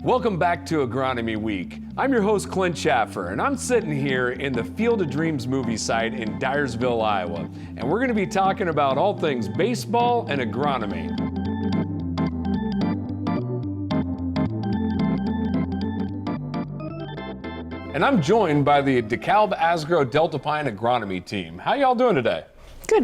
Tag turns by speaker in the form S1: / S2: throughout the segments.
S1: Welcome back to Agronomy Week. I'm your host, Clint Schaffer, and I'm sitting here in the Field of Dreams movie site in Dyersville, Iowa. And we're gonna be talking about all things baseball and agronomy. And I'm joined by the DEKALB Asgrow Deltapine agronomy team. How y'all doing today?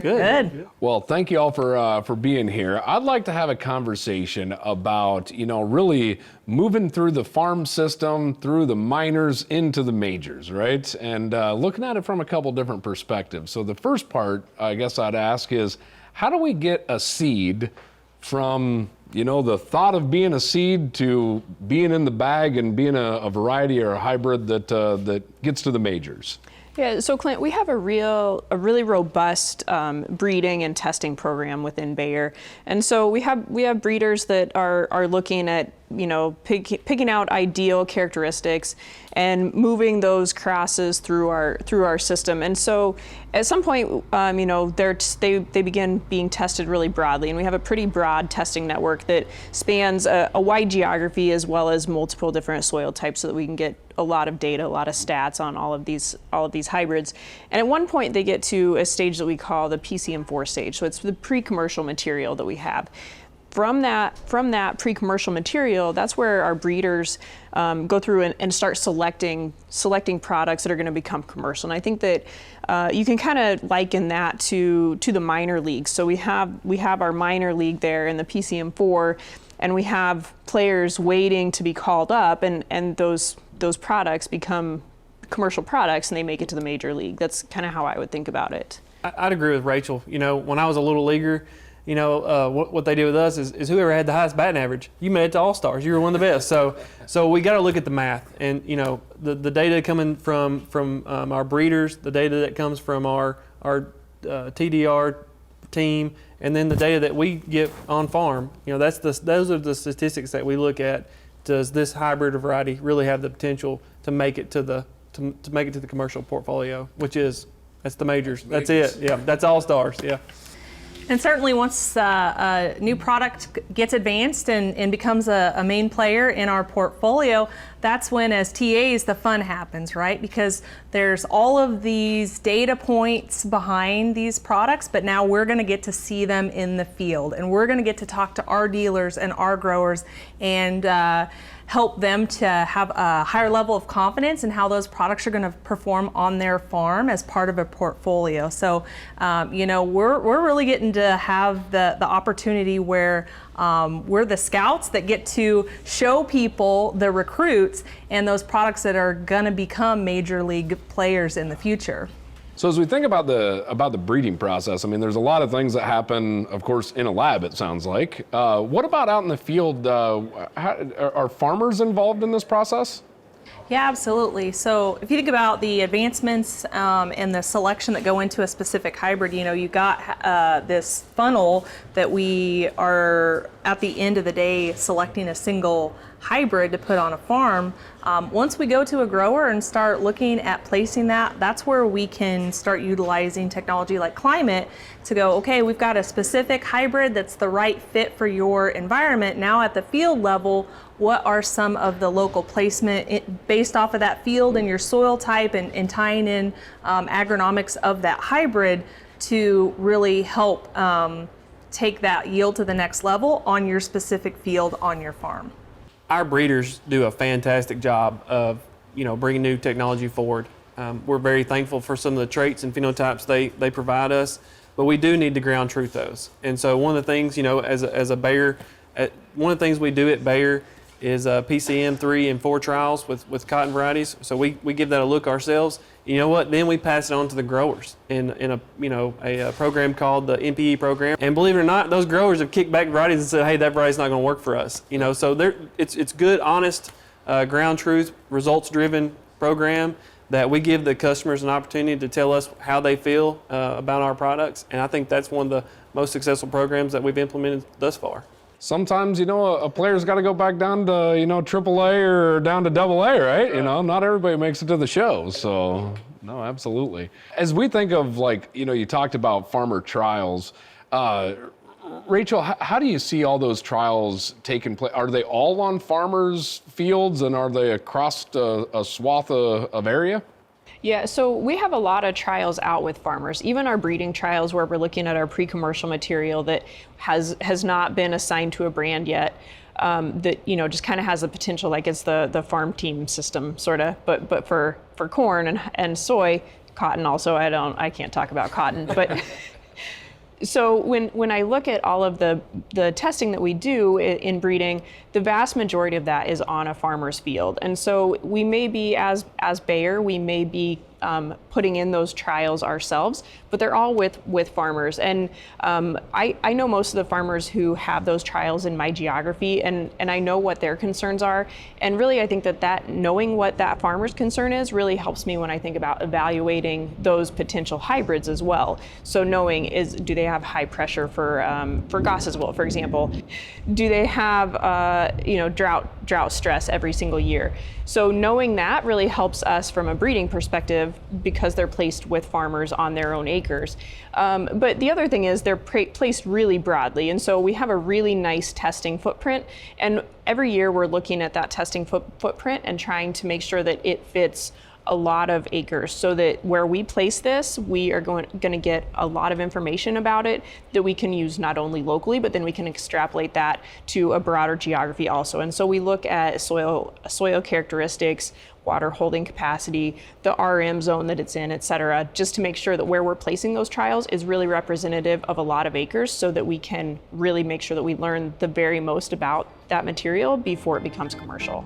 S2: Good.
S1: Well, thank you all for being here. I'd like to have a conversation about, really moving through the farm system, through the minors into the majors, right? And looking at it from a couple different perspectives. So the first part, I guess I'd ask is, how do we get a seed from, the thought of being a seed to being in the bag and being a variety or a hybrid that gets to the majors?
S2: Yeah, so Clint, we have a really robust breeding and testing program within Bayer, and so we have breeders that are looking at picking out ideal characteristics and moving those crosses through our system. And so at some point, they begin being tested really broadly, and we have a pretty broad testing network that spans a wide geography as well as multiple different soil types, so that we can get a lot of data, a lot of stats on all of these hybrids. And at one point, they get to a stage that we call the PCM4 stage. So it's the pre-commercial material that we have. From that pre-commercial material, that's where our breeders go through and start selecting products that are going to become commercial. And I think that you can kind of liken that to the minor leagues. So we have our minor league there in the PCM4, and we have players waiting to be called up, and those products become commercial products, and they make it to the major league. That's kind of how I would think about it.
S3: I'd agree with Rachel. When I was a little leaguer, what they do with us is whoever had the highest batting average, you made it to All-Stars. You were one of the best. So we got to look at the math, and the data coming from our breeders, the data that comes from our TDR team, and then the data that we get on farm. Those are the statistics that we look at. Does this hybrid or variety really have the potential to make it to the commercial portfolio, that's the majors. That's it. Yeah, that's All-Stars. Yeah.
S4: And certainly once a new product gets advanced and becomes a main player in our portfolio, that's when, as TAs, the fun happens, right? Because there's all of these data points behind these products, but now we're going to get to see them in the field, and we're going to get to talk to our dealers and our growers and help them to have a higher level of confidence in how those products are going to perform on their farm as part of a portfolio. So, we're really getting to have the opportunity where we're the scouts that get to show people, the recruits, and those products that are going to become major league players in the future.
S1: So as we think about the breeding process, there's a lot of things that happen, of course, in a lab, it sounds like. What about out in the field? Are farmers involved in this process?
S4: Yeah, absolutely. So if you think about the advancements and the selection that go into a specific hybrid, you got this funnel that we are, at the end of the day, selecting a single hybrid to put on a farm. Once we go to a grower and start looking at placing that's where we can start utilizing technology like climate to go, okay, we've got a specific hybrid that's the right fit for your environment. Now at the field level, what are some of the local placement based off of that field and your soil type, and tying in agronomics of that hybrid to really help take that yield to the next level on your specific field on your farm.
S3: Our breeders do a fantastic job of, bringing new technology forward. We're very thankful for some of the traits and phenotypes they provide us, but we do need to ground truth those. And so one of the things, as a Bayer, one of the things we do at Bayer is PCM 3 and 4 trials with cotton varieties. So we give that a look ourselves. You know what? Then we pass it on to the growers in a program called the MPE program. And believe it or not, those growers have kicked back varieties and said, hey, that variety's not going to work for us. So it's good, honest, ground truth, results-driven program that we give the customers an opportunity to tell us how they feel about our products. And I think that's one of the most successful programs that we've implemented thus far.
S1: Sometimes, a player's got to go back down to, AAA or down to AA, right? Not everybody makes it to the show. So, no, absolutely. As we think of, you talked about farmer trials, Rachel, how do you see all those trials taking place? Are they all on farmers' fields, and are they across a swath of area?
S2: Yeah, so we have a lot of trials out with farmers, even our breeding trials where we're looking at our pre-commercial material that has not been assigned to a brand yet. That just kind of has the potential, like it's the farm team system sort of, but for corn and soy, cotton also. I can't talk about cotton, but so when I look at all of the testing that we do in breeding, the vast majority of that is on a farmer's field, and so we may be as Bayer, we may be putting in those trials ourselves, but they're all with farmers. And I know most of the farmers who have those trials in my geography, and I know what their concerns are. And really, I think that knowing what that farmer's concern is really helps me when I think about evaluating those potential hybrids as well. So knowing do they have high pressure for Goss's wool, for example? Do they have drought stress every single year? So knowing that really helps us from a breeding perspective because they're placed with farmers on their own acres. But the other thing is they're placed really broadly. And so we have a really nice testing footprint. And every year we're looking at that testing footprint and trying to make sure that it fits a lot of acres, so that where we place this, we are going to get a lot of information about it that we can use not only locally, but then we can extrapolate that to a broader geography also. And so we look at soil characteristics, water holding capacity, the RM zone that it's in, et cetera, just to make sure that where we're placing those trials is really representative of a lot of acres, so that we can really make sure that we learn the very most about that material before it becomes commercial.